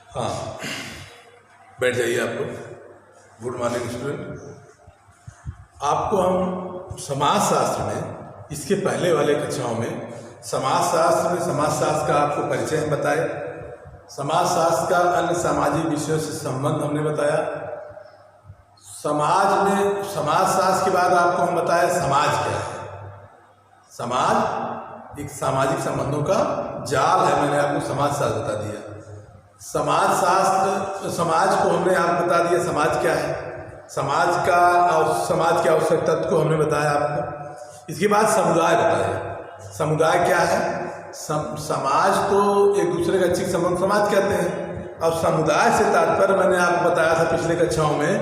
हाँ, बैठ जाइए आप लोग। Good morning student. आपको हम समाजशास्त्र में इसके पहले वाले कक्षाओं में समाजशास्त्र का आपको परिचय हम बताए। समाजशास्त्र का अन्य सामाजिक विषयों से संबंध हमने बताया। समाजशास्त्र के बाद आपको हम बताया समाज क्या है। समाज एक सामाजिक संबंधों का जाल है, मैंने आपको समाजशास्त्र बता दिया। समाज को हमने आपको बता दिया समाज क्या है, समाज के आवश्यक तत्व को हमने बताया आपको। इसके बाद समुदाय बताया। समुदाय क्या है? समाज तो एक दूसरे का अच्छी संबंध समाज कहते हैं। और समुदाय से तात्पर्य मैंने आपको बताया था पिछले कक्षाओं में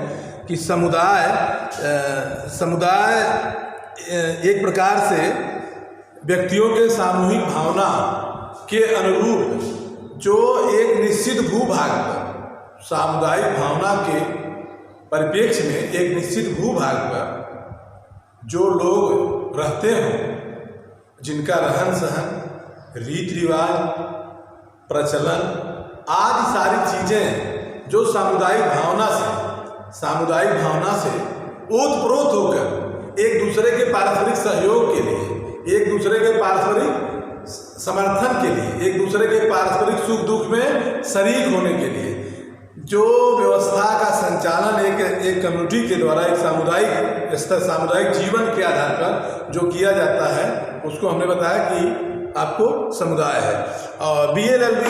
कि समुदाय एक प्रकार से व्यक्तियों के सामूहिक भावना के अनुरूप जो एक निश्चित भूभाग पर, सामुदायिक भावना के परिप्रेक्ष्य में एक निश्चित भूभाग पर जो लोग रहते हों, जिनका रहन सहन, रीति रिवाज, प्रचलन आदि सारी चीज़ें जो सामुदायिक भावना से ओतप्रोत होकर एक दूसरे के पारस्परिक सहयोग के लिए, एक दूसरे के पारस्परिक समर्थन के लिए, एक दूसरे के पारस्परिक सुख दुख में शरीक होने के लिए जो व्यवस्था का संचालन एक कम्युनिटी के द्वारा, एक सामुदायिक जीवन के आधार पर जो किया जाता है, उसको हमने बताया कि आपको समुदाय है। और BA-LLB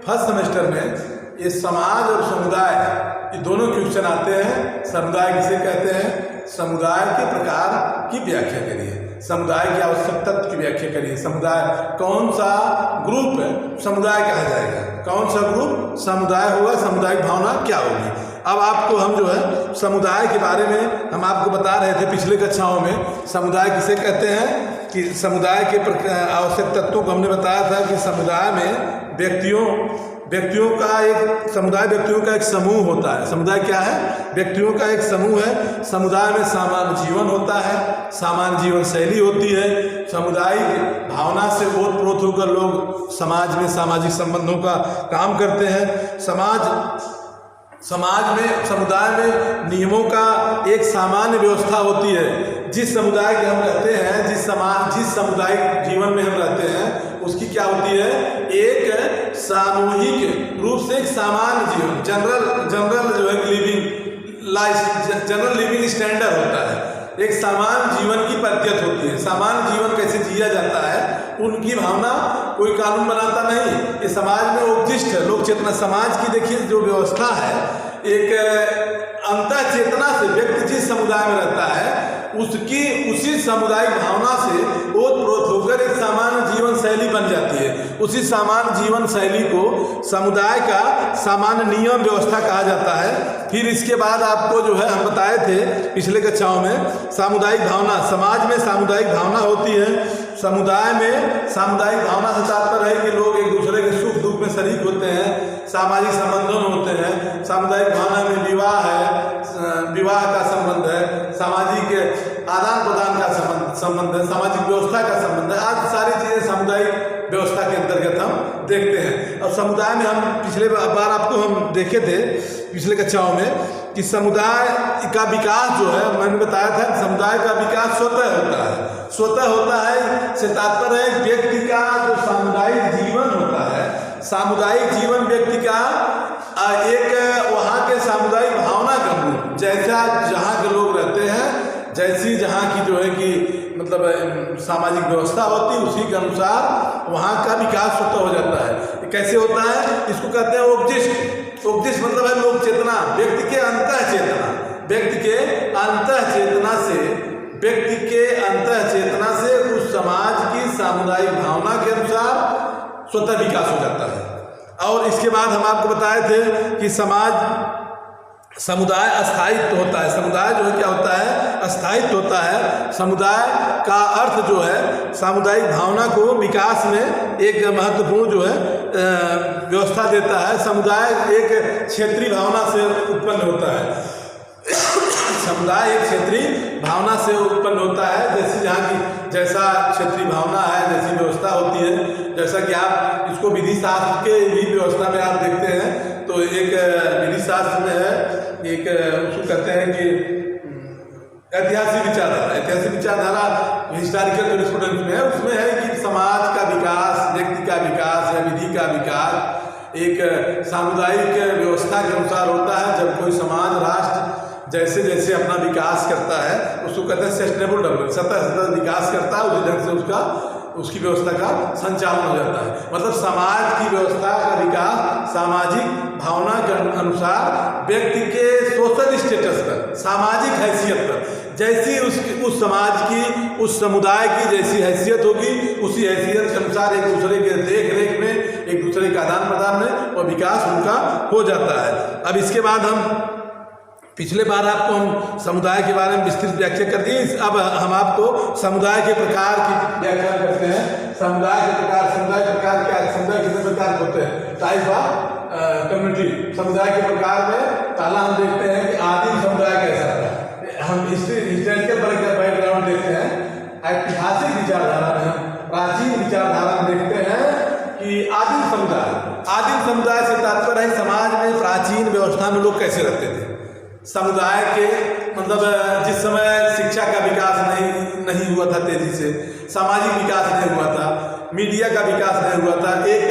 फर्स्ट सेमेस्टर में ये समाज और समुदाय ये दोनों क्वेश्चन आते हैं। समुदाय किसे कहते हैं? समुदाय के प्रकार की व्याख्या करिए, समुदाय के आवश्यक तत्व की व्याख्या करिए। समुदाय कौन सा ग्रुप समुदाय कहा जाएगा, कौन सा ग्रुप समुदाय होगा, सामुदायिक भावना क्या होगी। अब आपको हम जो है समुदाय के बारे में हम आपको बता रहे थे पिछले कक्षाओं में। समुदाय किसे कहते हैं कि समुदाय के आवश्यक तत्वों को हमने बताया था कि समुदाय में व्यक्तियों का एक समूह होता है। समुदाय क्या है? व्यक्तियों का एक समूह है। समुदाय में सामान्य जीवन होता है, सामान्य जीवन शैली होती है। सामुदायिक भावना से ओतप्रोत होकर लोग समाज में सामाजिक संबंधों का काम करते हैं। समुदाय में नियमों का एक सामान्य व्यवस्था होती है। जिस समुदाय के हम रहते हैं, जिस सामुदायिक जीवन में हम रहते हैं, उसकी क्या होती है? एक सामूहिक रूप से एक सामान्य जीवन, जनरल जो है जनरल लिविंग स्टैंडर्ड होता है। एक सामान्य जीवन की पद्धति होती है। सामान्य जीवन कैसे जिया जाता है, उनकी भावना कोई कानून बनाता नहीं, ये समाज में उपदिष्ट है। लोक चेतना समाज की देखिए जो व्यवस्था है, एक अंतः चेतना से व्यक्ति जिस समुदाय में रहता है उसी सामुदायिक भावना से ओतप्रोत होकर एक सामान्य जीवन शैली बन जाती है। उसी सामान्य जीवन शैली को समुदाय का सामान्य नियम व्यवस्था कहा जाता है। फिर इसके बाद आपको जो है हम बताए थे पिछले कक्षाओं में सामुदायिक भावना, समाज में सामुदायिक भावना होती है। समुदाय में सामुदायिक भावना से तात्पर्य है कि लोग एक दूसरे के सुख दुख में शरीक होते हैं, सामाजिक संबंधों में होते हैं। सामुदायिक भावना में विवाह का संबंध है, सामाजिक आदान प्रदान का संबंध है, सामाजिक व्यवस्था का संबंध है। आज सारी चीज़ें सामुदायिक व्यवस्था के अंतर्गत हम देखते हैं। और समुदाय में हम पिछले बार आपको हम देखे थे पिछले कक्षाओं में कि समुदाय का विकास जो है, मैंने बताया था कि समुदाय का विकास स्वतः होता है। स्वतः होता है से तात्पर्य है व्यक्ति का जो सामुदायिक जीवन होता है, सामुदायिक जीवन व्यक्ति का एक वहाँ के सामुदायिक भावना का रूप, जैसा जहाँ के लोग रहते हैं, जैसी जहाँ की जो है कि मतलब सामाजिक व्यवस्था होती है, उसी के अनुसार वहाँ का विकास स्वतः हो जाता है। कैसे होता है? इसको कहते हैं उपदिष्ट। उपदिष्ट मतलब है लोक चेतना, व्यक्ति के अंतः चेतना से उस समाज की सामुदायिक भावना के अनुसार स्वतः विकास हो जाता है। और इसके बाद हम आपको बताए थे कि समुदाय अस्थायित्व होता है। समुदाय जो है क्या होता है? अस्थायित्व होता है। समुदाय का अर्थ जो है सामुदायिक भावना को विकास में एक महत्वपूर्ण जो है व्यवस्था देता है। समुदाय एक क्षेत्रीय भावना से उत्पन्न होता है। समुदाय एक क्षेत्रीय भावना से उत्पन्न होता है। जैसा क्षेत्रीय भावना है, जैसी व्यवस्था होती है, जैसा कि आप इसको विधि शास्त्र के भी व्यवस्था में आप देखते हैं तो तो एक विधि शास्त्र में है, एक उसको कहते हैं कि ऐतिहासिक विचारधारा हिस्टोरिकल जूरिस्प्रूडेंस में है। उसमें है कि समाज का विकास, व्यक्ति का विकास या विधि का विकास एक सामुदायिक व्यवस्था के अनुसार होता है। जब कोई समाज, राष्ट्र जैसे जैसे अपना विकास करता है उसको कहते हैं सस्टेनेबल डेवलपमेंट, सतत विकास करता है, उसी ढंग से उसकी व्यवस्था का संचालन हो जाता है। मतलब समाज की व्यवस्था का विकास सामाजिक भावना के अनुसार व्यक्ति के सोशल स्टेटस पर, सामाजिक हैसियत पर, जैसी उस समाज की, उस समुदाय की जैसी हैसियत होगी उसी हैसियत के अनुसार एक दूसरे के देख रेख में, एक दूसरे के आदान प्रदान में और विकास उनका हो जाता है। अब इसके बाद हम पिछले बार आपको हम समुदाय के बारे में विस्तृत व्याख्या कर दिए। अब हम आपको समुदाय के प्रकार की व्याख्या करते हैं। समुदाय के प्रकार क्या है? समुदाय कितने प्रकार के होते हैं? Type of community. समुदाय के प्रकार में पहला हम देखते हैं कि आदिम समुदाय कैसा था। हम हिस्टोरिकल बैकग्राउंड देखते हैं। ऐतिहासिक विचारधारा में, प्राचीन विचारधारा में देखते हैं कि आदिम समुदाय से तात्पर्य है समाज में प्राचीन व्यवस्था में लोग कैसे रहते थे। समुदाय के मतलब जिस समय शिक्षा का विकास नहीं हुआ था तेजी से, सामाजिक विकास नहीं हुआ था, मीडिया का विकास नहीं हुआ था, एक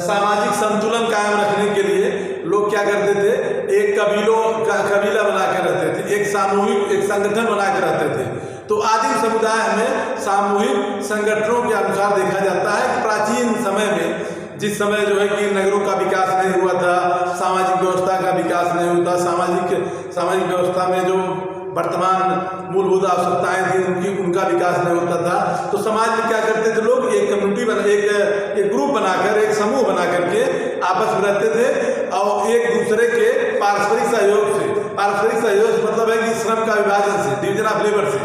सामाजिक संतुलन कायम रखने के लिए लोग क्या करते थे? एक कबीला बनाकर रहते थे, एक सामूहिक एक संगठन बनाकर रहते थे। तो आदिम समुदाय में सामूहिक संगठनों के अनुसार देखा जाता है कि प्राचीन समय में, जिस समय जो है कि नगरों का विकास नहीं हुआ था, सामाजिक व्यवस्था का विकास नहीं हुआ था, सामाजिक व्यवस्था में जो वर्तमान मूलभूत आवश्यकताएं थी उनका विकास नहीं होता था, तो समाज में क्या करते थे लोग? एक कम्युनिटी एक ग्रुप बनाकर, एक समूह बना करके आपस में रहते थे और एक दूसरे के पारस्परिक सहयोग मतलब है कि श्रम का विभाजन से, डिवीजन ऑफ लेबर से।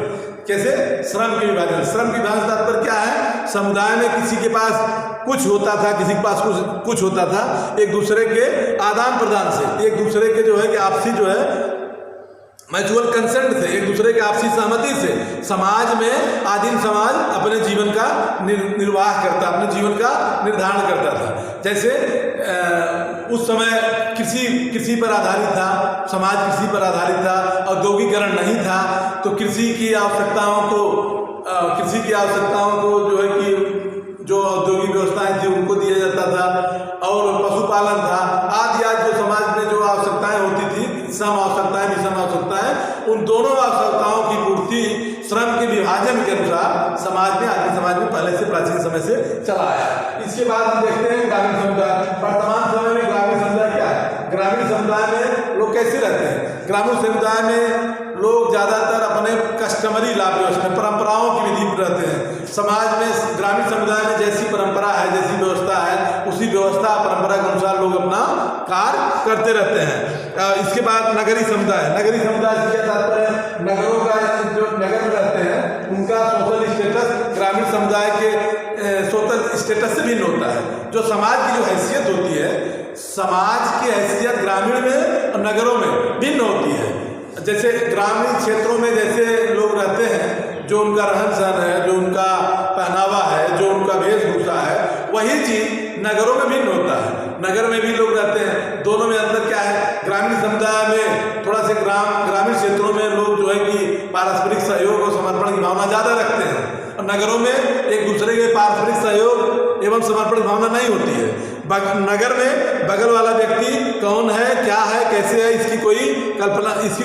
कैसे? श्रम के विभाजन तात्पर्य क्या है? समुदाय में किसी के पास कुछ होता था, किसी के पास कुछ होता था, एक दूसरे के आदान प्रदान से, एक दूसरे के जो है कि आपसी जो है म्यूचुअल कंसेंट से, एक दूसरे के आपसी सहमति से समाज में आदिम समाज अपने जीवन का निर्वाह करता, अपने जीवन का निर्धारण करता था। जैसे उस समय कृषि पर आधारित था, समाज कृषि पर आधारित था, औद्योगिकरण नहीं था, तो कृषि की आवश्यकताओं को जो है कि जो औद्योगिक व्यवस्थाएं थी उनको दिया जाता था, और पशुपालन था, आदि जो समाज में जो आवश्यकताएं होती थी, सम आवश्यकताएं, विषम आवश्यकताएं, उन दोनों आवश्यकताओं की पूर्ति श्रम के विभाजन के अनुसार समाज में पहले से प्राचीन समय से चला आया। इसके बाद हम देखते हैं ग्रामीण समुदाय। वर्तमान समय में ग्रामीण समुदाय क्या है? ग्रामीण समुदाय में लोग कैसे रहते हैं? ग्रामीण समुदाय में लोग ज़्यादातर अपने कस्टमरी लाभ व्यवस्था, परंपराओं की विधि पर रहते हैं। समाज में ग्रामीण समुदाय में जैसी परंपरा है, जैसी व्यवस्था है, उसी व्यवस्था परंपरा के अनुसार लोग अपना कार्य करते रहते हैं। इसके बाद नगरीय समुदाय से क्या तात्पर्य है? नगरों का जो नगर में रहते हैं उनका सोशल स्टेटस ग्रामीण समुदाय के सोशल स्टेटस से भिन्न होता है। जो समाज की जो हैसियत होती है, समाज की हैसियत ग्रामीण में और नगरों में भिन्न होती है। जैसे ग्रामीण क्षेत्रों में जैसे लोग रहते हैं, जो उनका रहन सहन है, जो उनका पहनावा है, जो उनका वेशभूषा है, वही चीज नगरों में भिन्न होता है। नगर में भी लोग रहते हैं, दोनों में अंतर क्या है? ग्रामीण समुदाय में थोड़ा से ग्रामीण क्षेत्रों में लोग जो है कि पारस्परिक सहयोग और समर्पण की भावना ज़्यादा रखते हैं, और नगरों में एक दूसरे के पारस्परिक सहयोग एवं समर्पण की भावना नहीं होती है। नगर में बगल वाला व्यक्ति कौन है, क्या है, कैसे है, इसकी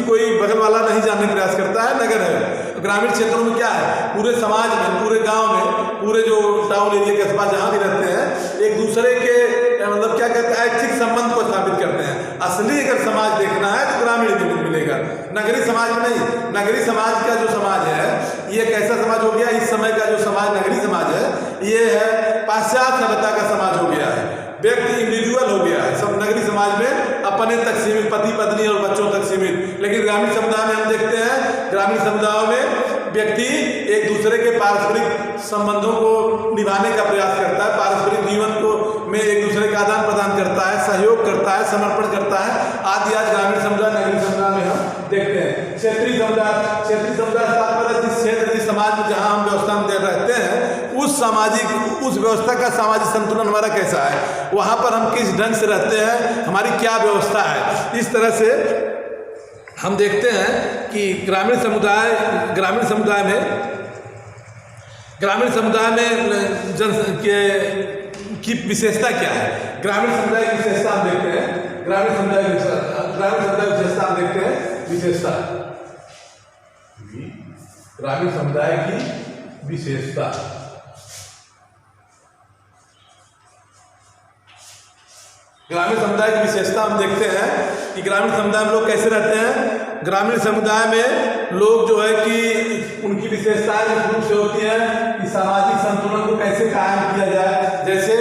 कोई बगल वाला नहीं जानने का प्रयास करता है, नगर है। ग्रामीण क्षेत्रों में क्या है? पूरे समाज में, पूरे गांव में, पूरे जो टाउन एरिया के आसपास जहाँ भी रहते हैं, एक दूसरे के मतलब क्या कहते हैं, ऐच्छिक संबंध को स्थापित करते हैं। असली अगर समाज देखना है तो ग्रामीण में मिलेगा, नगरीय समाज में नहीं। नगरीय समाज का जो समाज है ये कैसा समाज हो गया? इस समय का जो समाज नगरीय समाज है ये है पाश्चात्य सभ्यता का समाज हो गया है। व्यक्ति इंडिविजुअल हो गया है, सब नगरीय समाज में अपने तक सीमित, पति पत्नी और बच्चों तक सीमित। लेकिन ग्रामीण समुदाय में हम देखते हैं, ग्रामीण समुदायों में व्यक्ति एक दूसरे के पारस्परिक संबंधों को निभाने का प्रयास करता है, पारस्परिक जीवन को में एक दूसरे का आदान प्रदान करता है, सहयोग करता है, समर्पण करता है, आदि आज ग्रामीण समुदाय नगरीय समुदाय में हम देखते हैं। क्षेत्रीय समुदाय तात्पर्य जिस क्षेत्र, जिस समाज में जहाँ हम व्यवस्था में रहते हैं उस उस व्यवस्था का सामाजिक संतुलन हमारा कैसा है, वहाँ पर हम किस ढंग से रहते हैं, हमारी क्या व्यवस्था है। इस तरह से हम देखते हैं कि ग्रामीण समुदाय में की विशेषता क्या है। ग्रामीण समुदाय की विशेषता हम देखते हैं। ग्रामीण समुदाय की विशेषता हम देखते हैं। ग्रामीण समुदाय की विशेषता, ग्रामीण समुदाय की विशेषता हम देखते हैं कि ग्रामीण समुदाय में लोग कैसे रहते हैं। ग्रामीण समुदाय में लोग जो है कि उनकी विशेषताएं मुख्य रूप से होती है कि सामाजिक संतुलन को कैसे कायम किया जाए। जैसे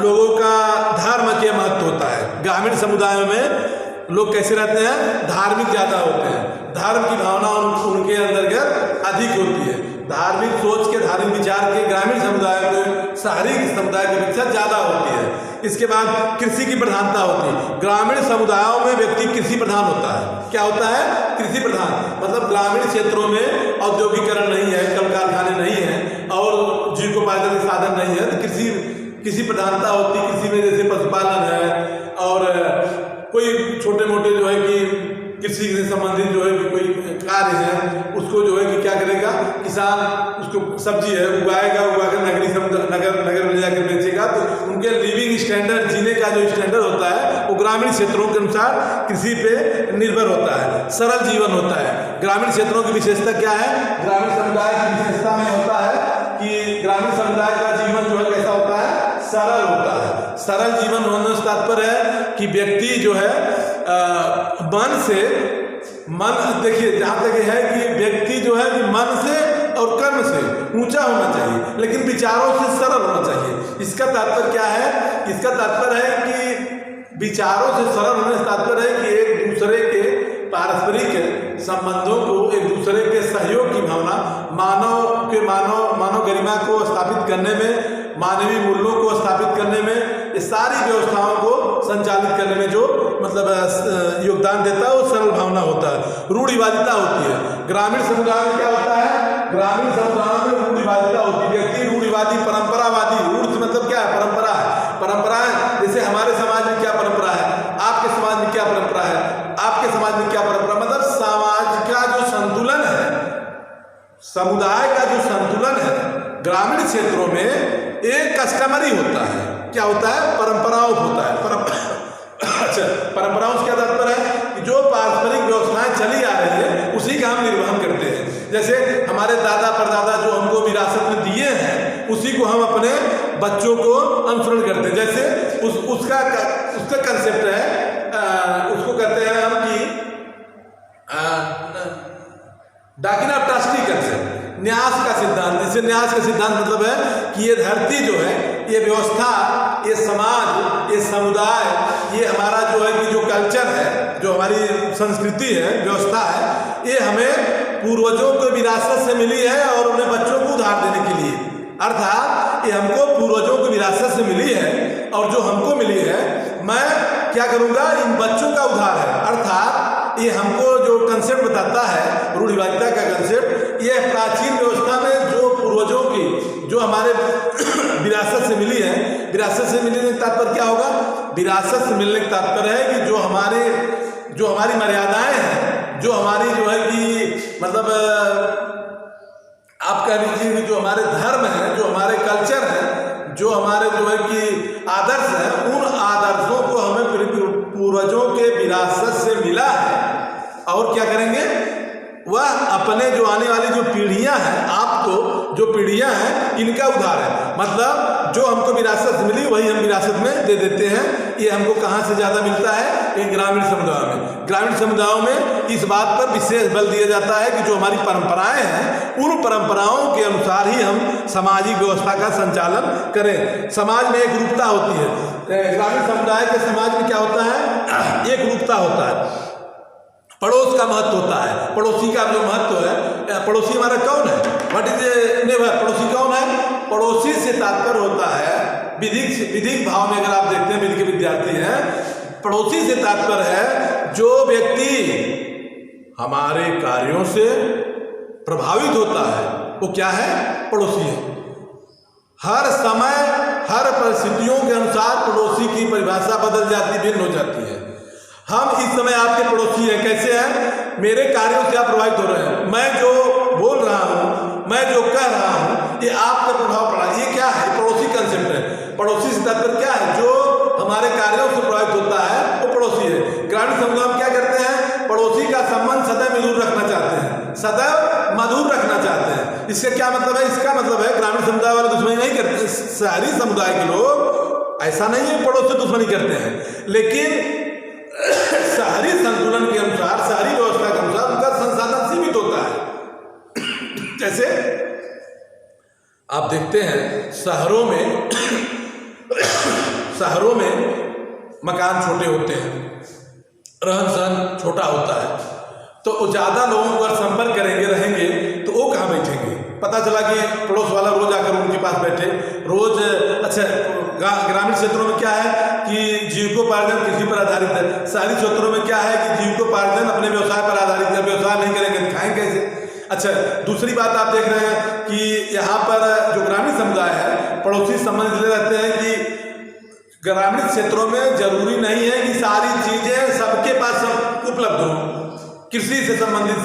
लोगों का धर्म के महत्व होता है। ग्रामीण समुदायों में लोग कैसे रहते हैं, धार्मिक ज़्यादा होते हैं, धर्म की भावना उनके अंतर्गत अधिक होती है। धार्मिक सोच के, धार्मिक विचार के ग्रामीण समुदाय में शहरी समुदाय की अपेक्षा ज़्यादा होती है। इसके बाद कृषि की प्रधानता होती है। ग्रामीण समुदायों में व्यक्ति कृषि प्रधान होता है। क्या होता है, कृषि प्रधान, मतलब ग्रामीण क्षेत्रों में औद्योगिकरण नहीं है, कल कारखाने नहीं है और जीविकोपार्जन के साधन नहीं है, तो कृषि प्रधानता होती है। कृषि में जैसे पशुपालन है और कोई छोटे मोटे जो है कि कृषि से संबंधित जो है कि कोई कार्य है, उसको जो है कि क्या करेगा किसान, उसको सब्जी है उगाकर नगर में जाकर बेचेगा। तो उनके लिविंग स्टैंडर्ड, जीने का जो स्टैंडर्ड होता है वो ग्रामीण क्षेत्रों के अनुसार कृषि पे निर्भर होता है। सरल जीवन होता है। ग्रामीण क्षेत्रों की विशेषता क्या है, ग्रामीण समुदाय की विशेषता में होता है कि ग्रामीण समुदाय का जीवन जो है कैसा होता है, सरल होता है। सरल जीवन होने से तात्पर्य है कि व्यक्ति जो है देखिए जहाँ तक है कि व्यक्ति जो है कि मन से और कर्म से ऊंचा होना चाहिए, लेकिन विचारों से सरल होना चाहिए। इसका तात्पर्य क्या है, इसका तात्पर्य है कि विचारों से सरल होने से तात्पर्य है कि एक दूसरे के पारस्परिक संबंधों को, एक दूसरे के सहयोग की भावना, मानव गरिमा को स्थापित करने में, मानवीय मूल्यों को स्थापित करने में, ये सारी व्यवस्थाओं को संचालित करने में जो मतलब योगदान देता है वो सरल भावना होता है। रूढ़िवादिता होती है। ग्रामीण समुदाय में क्या होता है, ग्रामीण समुदाय में रूढ़िवादिता होती है। व्यक्ति रूढ़िवादी, परंपरावादी, रूढ़ मतलब क्या है, परंपरा है। परंपराएं, जैसे हमारे समाज में क्या परंपरा है, आपके समाज में क्या परंपरा है, आपके समाज में क्या परंपरा, मतलब समाज का जो संतुलन है, समुदाय का जो संतुलन है ग्रामीण क्षेत्रों में एक कस्टमरी होता है। क्या होता है, परंपराओं होता है। अच्छा, परंपराओं से क्या तात्पर्य है कि जो पारंपरिक व्यवस्थाएं चली आ रही है उसी का हम निर्वहन करते हैं। जैसे हमारे दादा परदादा जो हमको विरासत में दिए हैं उसी को हम अपने बच्चों को अनुसरण करते हैं। जैसे उसका कंसेप्ट है, उसको कहते हैं हम कि डाकिनाप्टास्टी कंसेप्ट, न्यास का सिद्धांत। जैसे न्यास का सिद्धांत मतलब है कि ये धरती जो है, ये व्यवस्था, ये समाज, ये समुदाय, ये हमारा जो है कि जो कल्चर है, जो हमारी संस्कृति है, व्यवस्था है, ये हमें पूर्वजों को विरासत से मिली है और उन्हें बच्चों को उधार देने के लिए, अर्थात ये हमको पूर्वजों को विरासत से मिली है और जो हमको मिली है मैं क्या करूँगा, इन बच्चों का उधार है। अर्थात ये हमको जो कंसेप्ट बताता है रूढ़िवादिता का कंसेप्ट, ये प्राचीन व्यवस्था में जो पूर्वजों की जो हमारे विरासत से मिली है, विरासत से मिलने का तात्पर्य क्या होगा, विरासत से मिलने का तात्पर्य है कि जो हमारी मर्यादाएं हैं, जो हमारी जो है कि मतलब आप कह लीजिए कि जो हमारे धर्म है, जो हमारे कल्चर है, जो हमारे जो है कि आदर्श है, उन आदर्शों को हमें पूर्वजों के विरासत से मिला है। और क्या करेंगे, वह अपने जो आने वाली जो पीढ़ियां हैं, आपको जो पीढ़ियां हैं इनका उधार है। मतलब जो हमको विरासत से मिली वही हम विरासत में दे देते हैं। ये हमको कहाँ से ज़्यादा मिलता है, एक ग्रामीण समुदाय में। ग्रामीण समुदायों में इस बात पर विशेष बल दिया जाता है कि जो हमारी परंपराएं हैं उन परंपराओं के अनुसार ही हम सामाजिक व्यवस्था का संचालन करें। समाज में एक रूपता होती है। ग्रामीण समुदाय के समाज में क्या होता है, एक रूपता होता है। पड़ोस का महत्व होता है। पड़ोसी का जो महत्व है, पड़ोसी हमारा कौन है, व्हाट इज नेबर, पड़ोसी कौन है, पड़ोसी से तात्पर्य होता है विधिक भाव में। अगर आप देखते हैं, विधि के विद्यार्थी हैं, पड़ोसी से तात्पर्य है जो व्यक्ति हमारे कार्यों से प्रभावित होता है, वो क्या है, पड़ोसी है। हर समय हर परिस्थितियों के अनुसार पड़ोसी की परिभाषा बदल जाती, भिन्न हो जाती है। हम इस समय आपके पड़ोसी हैं, कैसे हैं? मेरे कार्यों से आप प्रभावित हो रहे हैं, मैं जो बोल रहा हूँ, मैं जो कह रहा हूँ, ये आप पर प्रभाव पड़ा। ये क्या है? पड़ोसी कंसेप्ट है। पड़ोसी से तात्पर्य क्या है? जो हमारे कार्यों से प्रभावित होता है वो पड़ोसी है। ग्रामीण समुदाय में क्या करते हैं? पड़ोसी का संबंध सदैव मधुर रखना चाहते हैं, सदैव मधुर रखना चाहते हैं। इसका क्या मतलब है? इसका मतलब है ग्रामीण समुदाय वाले दुश्मनी नहीं करते। शहरी समुदाय के लोग ऐसा नहीं है पड़ोस से दुश्मनी करते हैं, लेकिन शहरी संतुलन के अनुसार, शहरी व्यवस्था के अनुसार उनका संसाधन सीमित होता है। जैसे आप देखते हैं शहरों में मकान छोटे होते हैं, रहन सहन छोटा होता है, तो ज़्यादा लोगों पर संपर्क करेंगे, रहेंगे तो वो कहाँ बैठेंगे? पता चला कि पड़ोस वाला रोज आकर उनके पास बैठे रोज। अच्छा, ग्रामीण क्षेत्रों में क्या है कि जीविकोपार्जन कृषि पर आधारित है। शहरी क्षेत्रों में क्या है कि जीविकोपार्जन अपने व्यवसाय पर आधारित है। व्यवसाय नहीं करेंगे तो खाएंगे कैसे? अच्छा, दूसरी बात आप देख रहे हैं कि यहाँ पर जो ग्रामीण समुदाय है, पड़ोसी संबंध इसलिए रहते हैं कि ग्रामीण क्षेत्रों में जरूरी नहीं है कि सारी चीजें सबके पास उपलब्ध हो। कृषि से संबंधित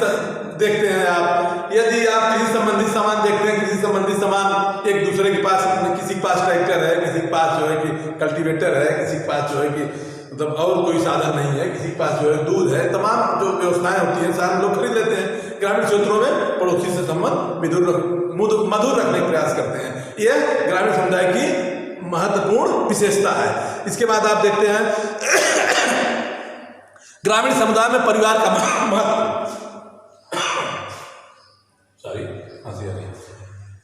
देखते हैं आप, यदि आप कृषि संबंधित सामान देखते हैं, कृषि संबंधित सामान एक दूसरे के पास, किसी के पास ट्रैक्टर है, किसी के पास जो है कि कल्टीवेटर है, किसी के पास जो है कि मतलब और कोई साधन नहीं है, किसी के पास जो है दूध है, तमाम जो व्यवस्थाएं होती हैं सारे लोग खरीद लेते हैं। ग्रामीण क्षेत्रों में पड़ोसी से संबंध मधुर रखने का प्रयास करते हैं। यह ग्रामीण समुदाय की महत्वपूर्ण विशेषता है। इसके बाद आप देखते हैं ग्रामीण समुदाय में परिवार का महत्व,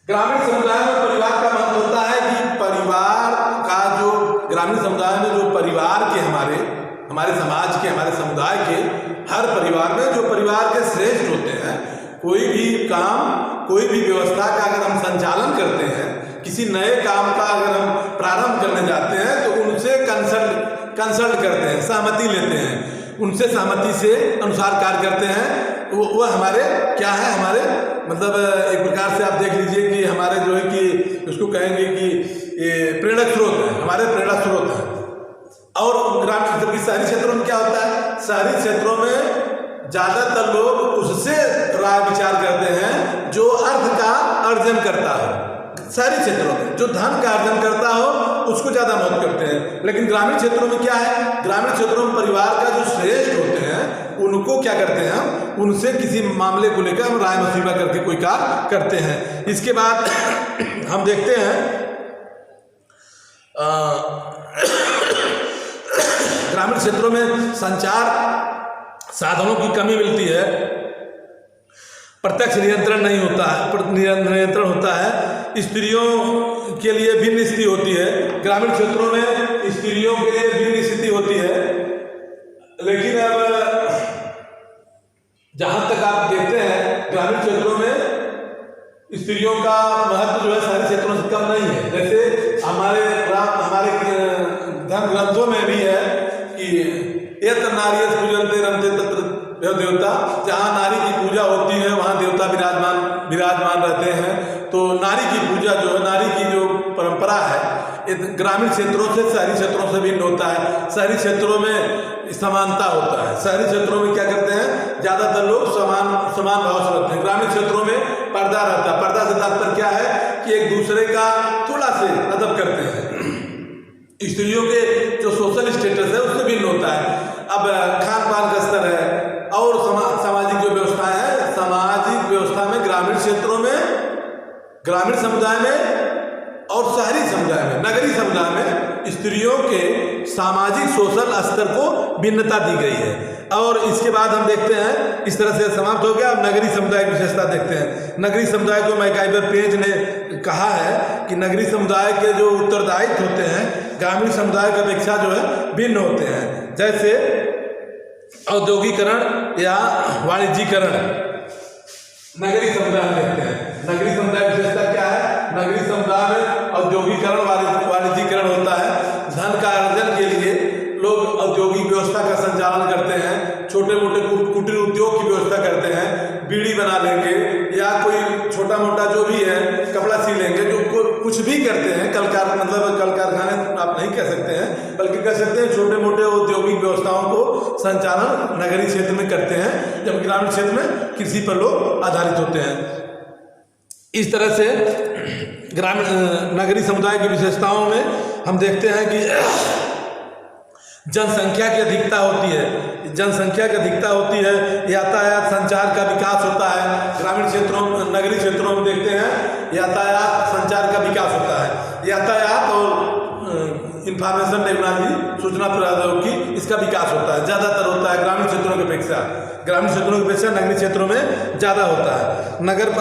ग्रामीण समुदाय में परिवार का महत्व होता है कि परिवार का जो ग्रामीण समुदाय में जो परिवार के हमारे समाज के, हमारे समुदाय के हर परिवार में जो परिवार के श्रेष्ठ होते हैं, कोई भी काम, कोई भी व्यवस्था का अगर हम संचालन करते हैं, किसी नए काम का अगर हम प्रारंभ करने जाते हैं तो उनसे कंसल्ट करते हैं, सहमति लेते हैं, उनसे सहमति से अनुसार कार्य करते हैं। वो हमारे क्या है, हमारे मतलब एक प्रकार से आप देख लीजिए कि हमारे जो है कि उसको कहेंगे कि ये प्रेरक स्रोत है, हमारे प्रेरक स्रोत है। और ग्रामीण जबकि शहरी क्षेत्रों में क्या होता है? शहरी क्षेत्रों में ज़्यादातर लोग उससे राय विचार करते हैं जो अर्थ का अर्जन करता है। शहरी क्षेत्रों में जो धन का अर्जन करता हो उसको ज़्यादा महत्व करते हैं, लेकिन ग्रामीण क्षेत्रों में क्या है? ग्रामीण क्षेत्रों में परिवार का जो श्रेष्ठ होते हैं उनको क्या करते हैं हम? उनसे किसी मामले को लेकर हम राय मशविरा करके कोई कार्य करते हैं। इसके बाद हम देखते हैं ग्रामीण क्षेत्रों में संचार साधनों की कमी मिलती है, प्रत्यक्ष नियंत्रण नहीं होता है, नियंत्रण होता है। स्त्रियों के लिए भिन्न स्थिति होती है, ग्रामीण क्षेत्रों में स्त्रियों के लिए भिन्न स्थिति होती है। लेकिन अब जहाँ तक आप देखते हैं ग्रामीण क्षेत्रों में स्त्रियों का महत्व जो है शहरी क्षेत्रों से कम नहीं है। जैसे हमारे धर्म ग्रंथों में भी है कि यत्र नारी पूजन्ते रमते तत्र देवता, जहाँ नारी की पूजा होती है वहाँ देवता विराजमान रहते हैं। तो नारी की पूजा जो है, नारी की जो परंपरा है, ग्रामीण क्षेत्रों से शहरी क्षेत्रों से भिन्न होता है। शहरी क्षेत्रों में समानता होता है, शहरी क्षेत्रों में क्या करते हैं, ज़्यादातर लोग समान भाव से रखते हैं। ग्रामीण क्षेत्रों में पर्दा रहता है। पर्दा से तात्पर्य क्या है कि एक दूसरे का थोड़ा से अदब करते हैं। स्त्रियों के जो सोशल स्टेटस है उससे भिन्न होता है। अब खान पान का स्तर है और सामाजिक जो व्यवस्था है, सामाजिक व्यवस्था में ग्रामीण क्षेत्रों में, ग्रामीण समुदाय में और शहरी समुदाय में, नगरीय समुदाय में स्त्रियों के सामाजिक सोशल स्तर को भिन्नता दी गई है। और इसके बाद हम देखते हैं इस तरह से समाप्त हो गया। अब नगरीय समुदाय की विशेषता देखते हैं। नगरीय समुदाय को मैकाइवर पेज ने कहा है कि नगरीय समुदाय के जो उत्तरदायित्व होते हैं ग्रामीण समुदाय की अपेक्षा जो है भिन्न होते हैं। जैसे औद्योगिकरण या वाणिज्यीकरण नगरीय समुदाय में देखते हैं। नगरीय समुदाय की विशेषता क्या है? नगरीय समुदाय में औद्योगिकरण वाणिज्यीकरण होता है। धन का अर्जन के लिए लोग औद्योगिक व्यवस्था का संचालन करते हैं, छोटे मोटे कुटीर उद्योग की व्यवस्था करते हैं। बीड़ी बना लेंगे या कोई छोटा मोटा जो भी है कपड़ा सी लेंगे, जो कुछ भी करते हैं, कल कारखाने आप नहीं कह सकते हैं, बल्कि कह सकते हैं छोटे मोटे औद्योगिक व्यवस्थाओं को संचालन नगरीय क्षेत्र में करते हैं, जब ग्रामीण क्षेत्र में कृषि पर लोग आधारित होते हैं। इस तरह से ग्रामीण नगरीय समुदाय की विशेषताओं में हम देखते हैं कि जनसंख्या की अधिकता होती है, यातायात संचार का विकास होता है। ग्रामीण क्षेत्रों में, नगरीय क्षेत्रों में देखते हैं यातायात संचार का विकास होता है। यातायात और इंफॉर्मेशन टेक्नोलॉजी, सूचना प्रौद्योगिकी, इसका विकास होता है, ज़्यादातर होता है ग्रामीण क्षेत्रों की अपेक्षा। नगरीय क्षेत्रों में ज़्यादा होता है। नगर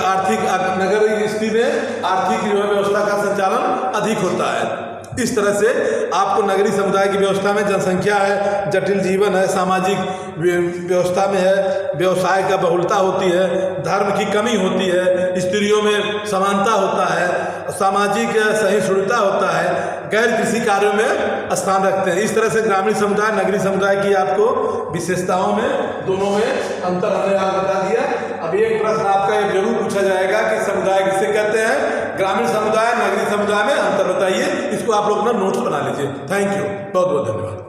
स्थिति में आर्थिक व्यवस्था का संचालन अधिक होता है। इस तरह से आपको नगरीय समुदाय की व्यवस्था में जनसंख्या है, जटिल जीवन है, सामाजिक व्यवस्था में है, व्यवसाय का बहुलता होती है, धर्म की कमी होती है, स्त्रियों में समानता होता है, सामाजिक सहिष्णुता होता है, गैर कृषि कार्यों में स्थान रखते हैं। इस तरह से ग्रामीण समुदाय, नगरीय समुदाय की आपको विशेषताओं में, दोनों में अंतर हमने आपको बता दिया। अब एक प्रश्न आपका ये जरूर पूछा जाएगा कि समुदाय किसे कहते हैं, ग्रामीण समुदाय, नगरीय समुदाय में अंतर बताइए। इसको आप लोग ना नोट्स बना लीजिए। थैंक यू, बहुत बहुत धन्यवाद।